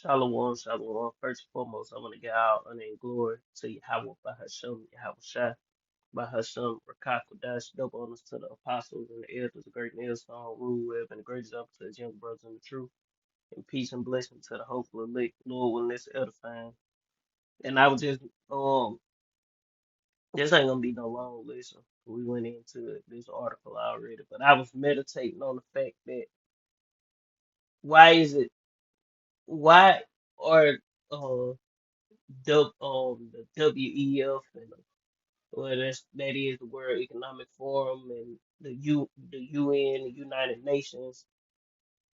Shalom, shalom. First and foremost, I want to get out honor and glory to Yahweh by Hashem, Yahweh Shai, by Hashem, Rakakwadash, double honors to the apostles and the elders, the great millstone, rule web, and the great example to the young brothers in the truth, and peace and blessing to the hopeful elect, Lord, when this edifying. And I was just, this ain't gonna be no long lesson. We went into this article already, but I was meditating on the fact that why is it, why are, uh, the WEF and well, that is the World Economic Forum and the UN, the United Nations.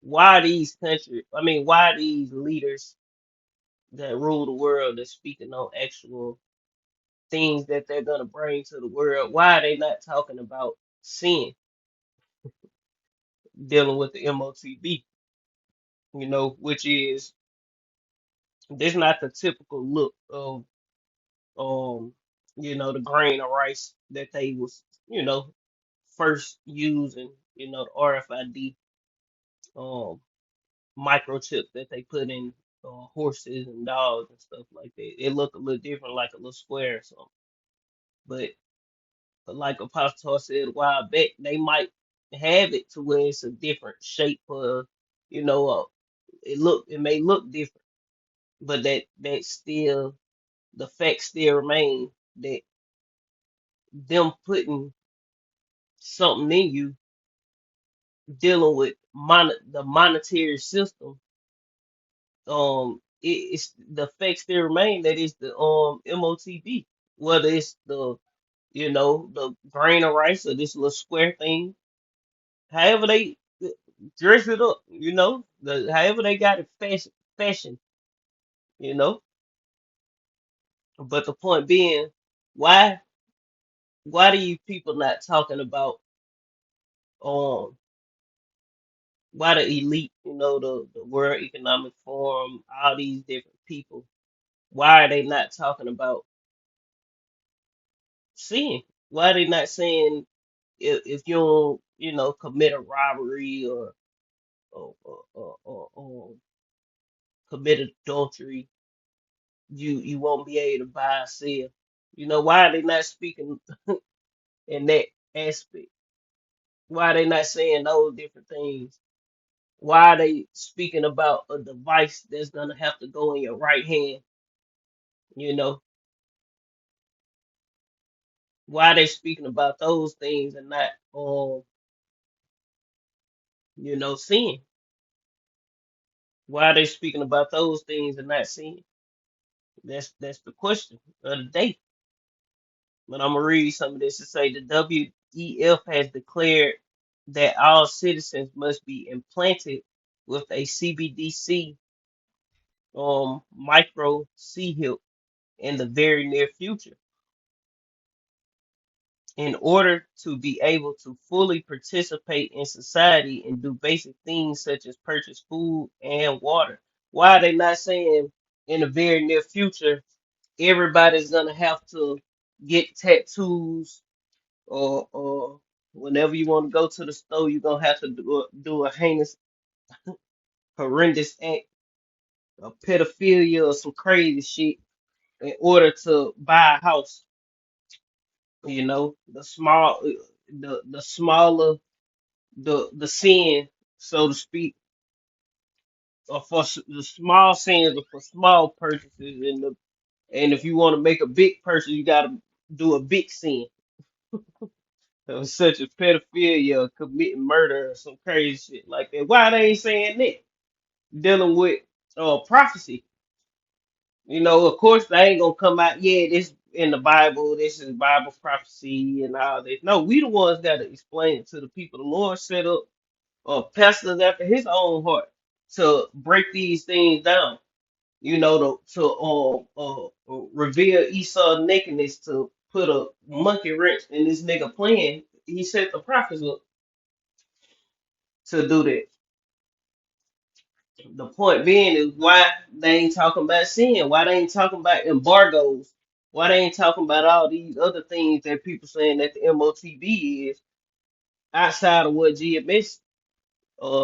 Why are these countries? I mean, why are these leaders that rule the world that speaking on actual things that they're gonna bring to the world? Why are they not talking about sin, dealing with the MOTB? Which is this not the typical look of um, the grain of rice that they was first using, the RFID um microchip that they put in horses and dogs and stuff like that. It looked a little different, like a little square or something. But, like Apostle said a while back, they might have it to where it's a different shape or, you know, uh, it may look different, but that still the fact still remain that them putting something in you dealing with the monetary system, it's the facts still remain that it's the MOTB, whether it's the grain of rice or this little square thing, however they dress it up, however they got it fashion, you know. But the point being, why why do you people not talking about um why the elite, the World Economic Forum, all these different people, why are they not talking about sin? Why are they not saying if you don't, commit a robbery or commit adultery, you won't be able to buy or sell? Why are they not speaking in that aspect? Why are they not saying those different things? Why are they speaking about a device that's gonna have to go in your right hand? You know, why are they speaking about those things and not sin? Why are they speaking about those things and not sin? That's the question of the day. But I'm gonna read some of this to say the WEF has declared that all citizens must be implanted with a CBDC micro C hip in the very near future in order to be able to fully participate in society and do basic things such as purchase food and water. Why are they not saying in the very near future everybody's gonna have to get tattoos or whenever you want to go to the store, you're gonna have to do a heinous, horrendous act of pedophilia or some crazy shit in order to buy a house. The smaller the sin, so to speak, or the small sins are for small purchases, and if you want to make a big purchase, you got to do a big sin. Such as pedophilia, or committing murder, or some crazy shit like that. Why they ain't saying that? Dealing with prophecy. Of course they ain't gonna come out, yeah, this in the Bible, this is Bible prophecy and all this. No, we the ones gotta explain it to the people. The Lord set up pastors after his own heart to break these things down, to reveal Esau's nakedness, to put a monkey wrench in this nigga plan. He set the prophets up to do that. The point being is why they ain't talking about sin, why they ain't talking about embargoes, why they ain't talking about all these other things that people saying that the MOTB is outside of what GMS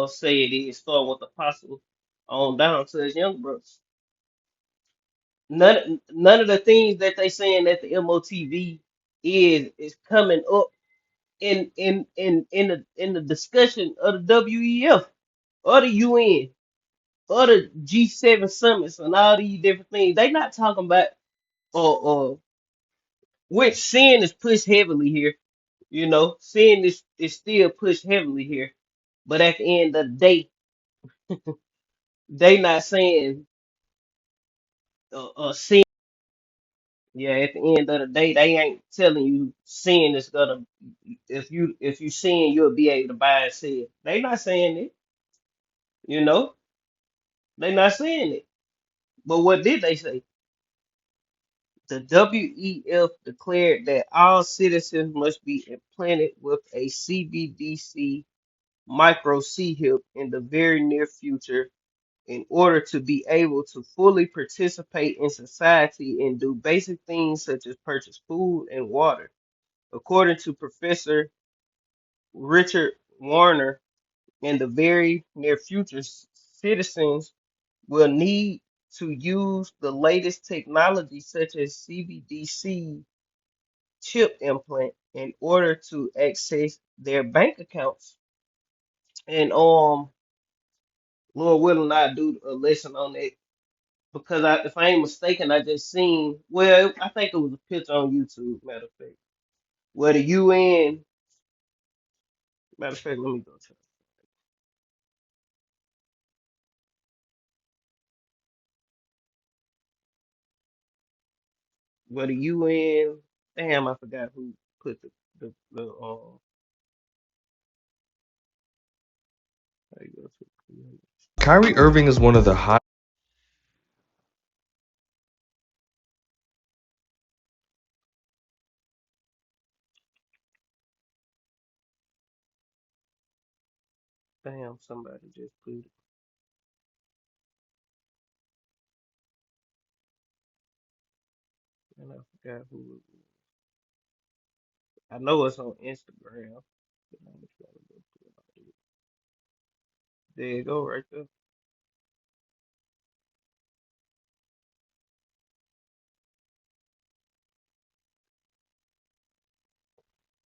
say it is, starting with Apostle. on down to his young brothers. None of the things that they saying that the MOTV is coming up in the discussion of the WEF or the UN or the G7 summits and all these different things. They not talking about uh which sin is pushed heavily here. You know, sin is still pushed heavily here. But at the end of the day, they not saying sin. Yeah, at the end of the day, they ain't telling you sin is gonna if you sin, you'll be able to buy and sell. They not saying it, you know. They not saying it. But what did they say? The WEF declared that all citizens must be implanted with a CBDC micro C-hip in the very near future in order to be able to fully participate in society and do basic things such as purchase food and water. According to Professor Richard Warner, in the very near future, citizens will need to use the latest technology such as CBDC chip implant in order to access their bank accounts. And Lord willing, I do a lesson on it because if I ain't mistaken, I just seen I think it was a picture on YouTube. Matter of fact, where the UN. Matter of fact, let me go to where the UN. Damn, I forgot who put the. How you go to Kyrie Irving is one of the hot. damn, somebody just put it, and I forgot who it was. I know it's on Instagram. But I'm trying to go to it. There you go, right there.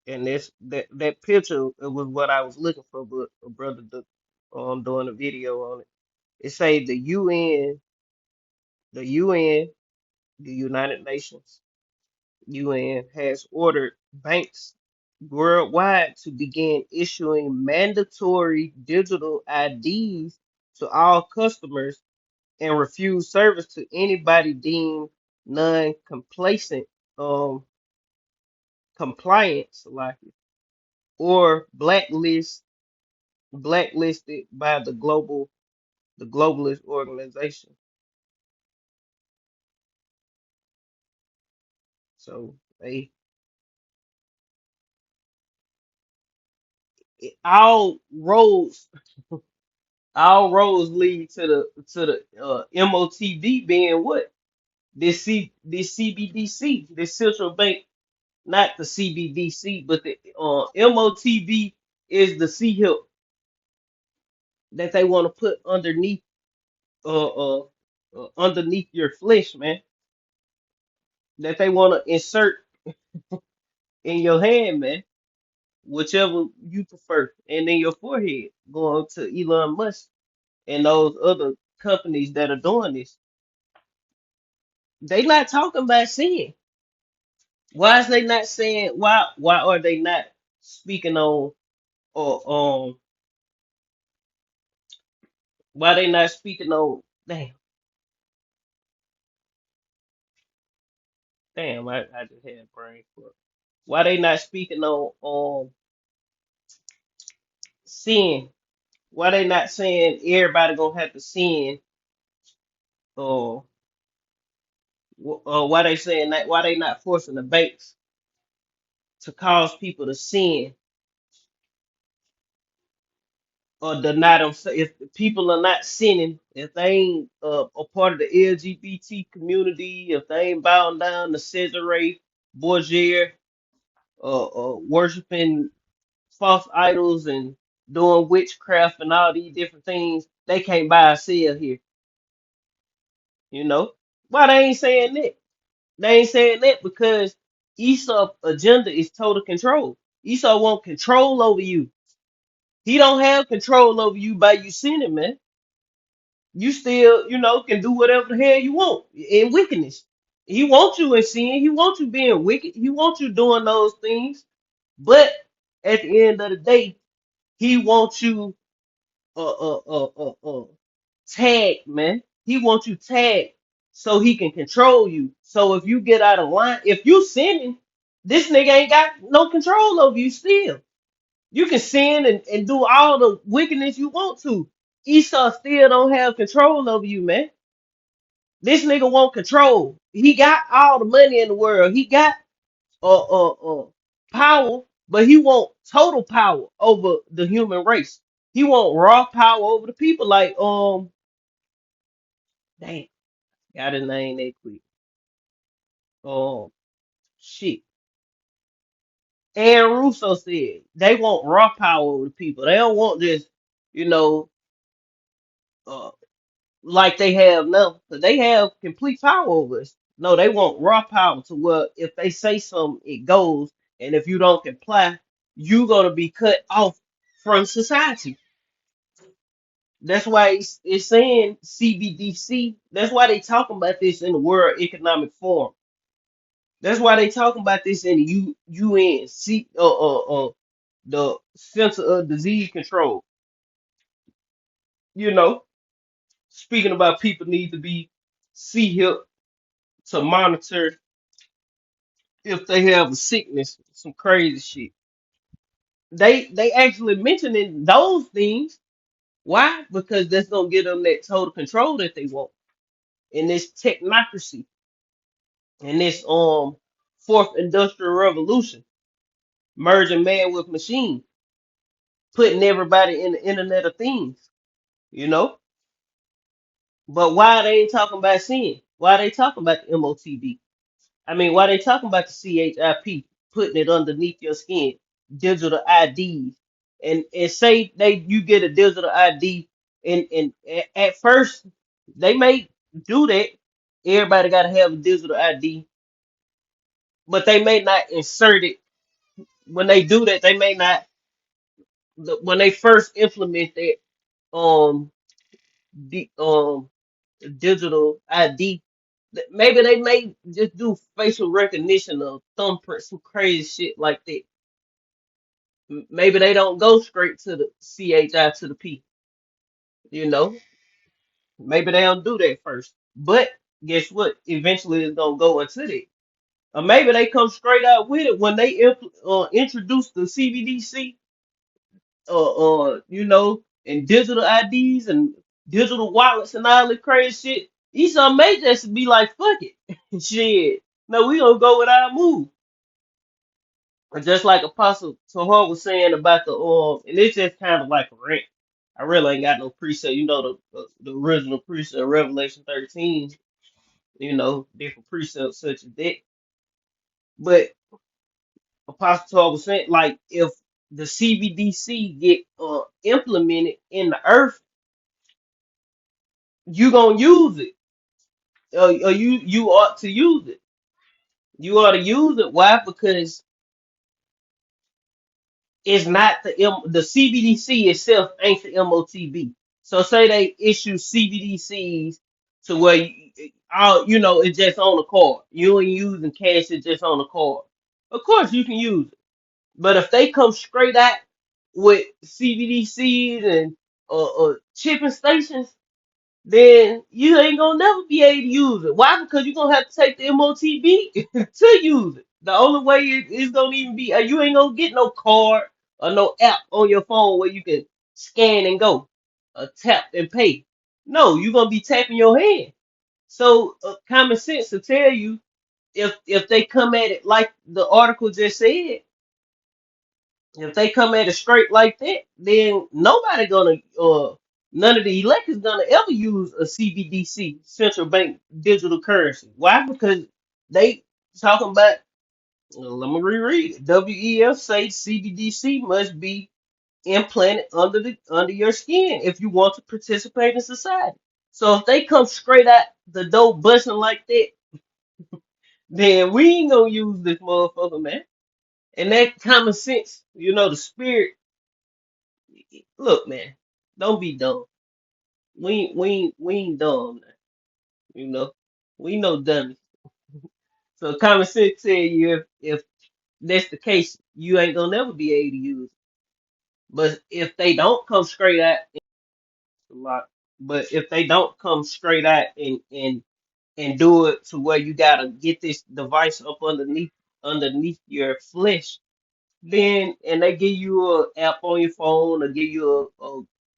And that picture it was what I was looking for, but a brother doing a video on it. It say the UN, the United Nations, UN has ordered banks worldwide to begin issuing mandatory digital IDs to all customers and refuse service to anybody deemed non-complacent, um, compliance like or blacklisted by the globalist organization. So they all roads all roads lead to the MOTV being what? This CBDC, this central bank, not the CBDC, but the MOTV is the C HIP that they want to put underneath your flesh, man. That they want to insert in your hand, man, whichever you prefer, and then your forehead, going to Elon Musk and those other companies that are doing this. They not talking about sin. Why is they not saying why are they not speaking on or why they not speaking on damn I just had a brain for why they not speaking on sin? Why they not saying everybody gonna have to sin or why they saying that why they not forcing the banks to cause people to sin or deny them if the people are not sinning, if they ain't a part of the LGBT community, if they ain't bowing down to Cesare Borgia, worshiping false idols and doing witchcraft and all these different things, they can't buy or sell here. You know why they ain't saying that? They ain't saying that because Esau's agenda is total control. Esau want control over you. He don't have control over you by you sinning, man. You still, can do whatever the hell you want in wickedness. He wants you in sin. He wants you being wicked. He wants you doing those things. But at the end of the day, he wants you tagged, man. He wants you tagged so he can control you. So if you get out of line, if you sinning, this nigga ain't got no control over you still. You can sin and do all the wickedness you want to. Esau still don't have control over you, man. This nigga want control. He got all the money in the world. He got power, but he want total power over the human race. He want raw power over the people. Like dang, got his name that quick. Um, shit. Aaron Russo said they want raw power over the people. They don't want this, you know, uh, like they have now. 'Cause they have complete power over us. No, they want raw power to where if they say something, it goes, and if you don't comply, you gonna be cut off from society. That's why it's saying CBDC. That's why they talking about this in the World Economic Forum. That's why they talking about this in the UN, the Center of Disease Control. You know, speaking about people need to be see here to monitor if they have a sickness, some crazy shit. They actually mentioning those things. Why? Because that's gonna give them that total control that they want in this technocracy, in this fourth industrial revolution, merging man with machine, putting everybody in the Internet of Things. You know, but why they ain't talking about sin? Why they talking about the MOTB? I mean, why they talking about the CHIP, putting it underneath your skin, digital IDs, and say you get a digital ID, and at first they may do that. Everybody got to have a digital ID, but they may not insert it when they do that. They may not when they first implement that um the digital ID. Maybe they may just do facial recognition of thumbprint, some crazy shit like that. Maybe they don't go straight to the CHI to the P. You know, maybe they don't do that first. But guess what? Eventually, it's gonna go into that. Or maybe they come straight out with it when they introduce the CBDC, and digital IDs and digital wallets and all that crazy shit. Esau may just be like, fuck it, shit. No, we gonna go with our move. And just like Apostle Tahar was saying about the and it's just kind of like a rant. I really ain't got no preset. The original preset, Revelation 13. Different precepts such as that. But Apostle Tahar was saying like if the CBDC get implemented in the earth, you gonna use it. Or you ought to use it. You ought to use it. Why? Because it's not the CBDC itself ain't the MOTB. So say they issue CBDCs to where it's just on the card. You ain't using cash, it's just on the card. Of course you can use it. But if they come straight out with CBDCs and chipping stations, then you ain't gonna never be able to use it. Why? Because you're gonna have to take the MOTB to use it. The only way it's gonna even be you ain't gonna get no card or no app on your phone where you can scan and go, tap and pay. No, you're gonna be tapping your hand. So common sense to tell you if they come at it like the article just said, if they come at it straight like that, then nobody gonna none of the electors gonna ever use a CBDC, central bank digital currency. Why? Because they talking about let me reread it. WEF say CBDC must be implanted under your skin if you want to participate in society. So if they come straight out the door busting like that, then we ain't gonna use this motherfucker, man. And that common sense, the spirit. Look, man, don't be dumb. We ain't dumb, man. You know, we know dummies. So common sense tell you if that's the case, you ain't gonna never be able to use it. But if they don't come straight out, a lot. But if they don't come straight out and do it to where you gotta get this device up underneath your flesh, then and they give you a app on your phone or give you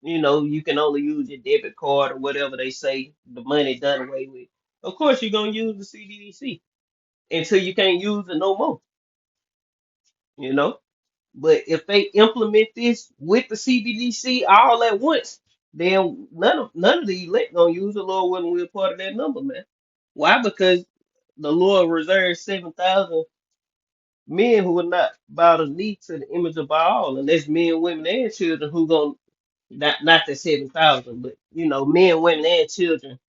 you can only use your debit card or whatever they say the money done away with. Of course you're gonna use the CBDC until you can't use it no more, you know. But if they implement this with the CBDC all at once, then none of the elect gonna use the Lord when we're part of that number, man. Why? Because the Lord reserved 7,000 men who will not bow the knee to the image of Baal, and that's men, women, and children who gonna not the 7,000, but men, women, and children.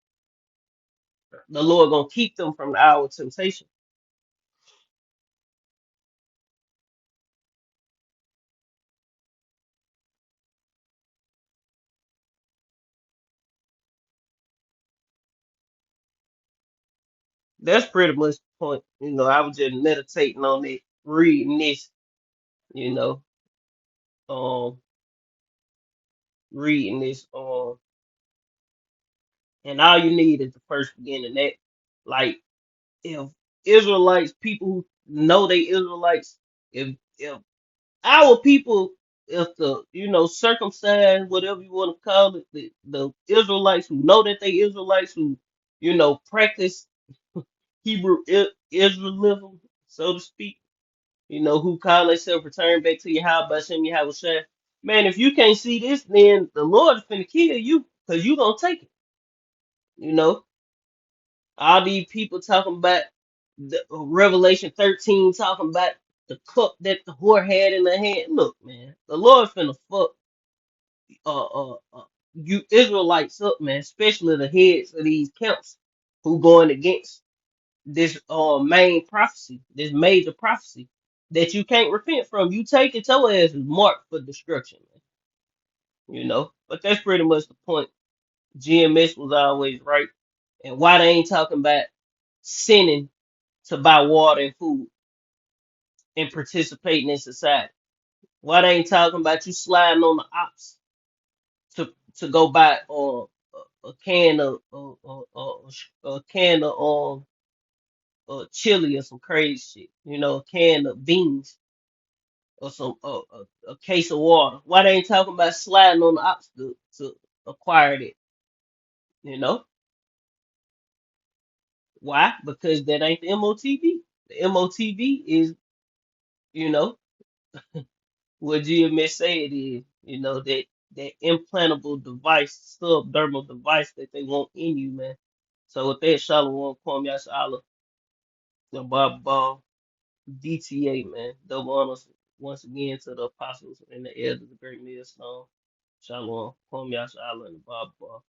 The Lord gonna keep them from the hour of temptation. That's pretty much the point. I was just meditating on it, reading this. You know, um, reading this. And all you need is the first beginning. That, like, if Israelites, people who know they Israelites, if our people, if the circumcised, whatever you want to call it, the Israelites who know that they Israelites who practice Hebrew Israelism, so to speak, who call themselves return back to Yahweh Bashem Yahweh Shai. Man, if you can't see this, then the Lord is finna kill you because you gonna take it. You know, all these people talking about the Revelation 13, talking about the cup that the whore had in her hand. Look, man, the Lord finna fuck you Israelites up, man, especially the heads of these camps who going against this main prophecy, this major prophecy that you can't repent from. You take it, your ass is marked for destruction, man. But that's pretty much the point. GMS was always right. And why they ain't talking about sinning to buy water and food and participating in society? Why they ain't talking about you sliding on the ops to go buy a can of a can of chili or some crazy shit? A can of beans or some a case of water. Why they ain't talking about sliding on the ops to acquire it? You know why? Because that ain't the MOTB. The MOTB is you know what GMS say it is. That implantable device, subdermal device that they want in you, man. So with that, Shalom, Kwam Yashala, the Bob Ball, DTA, man. Double honors once again to the apostles and the elders of the great millstone. Shalom, Kwam Yashala, and the Bob Ball.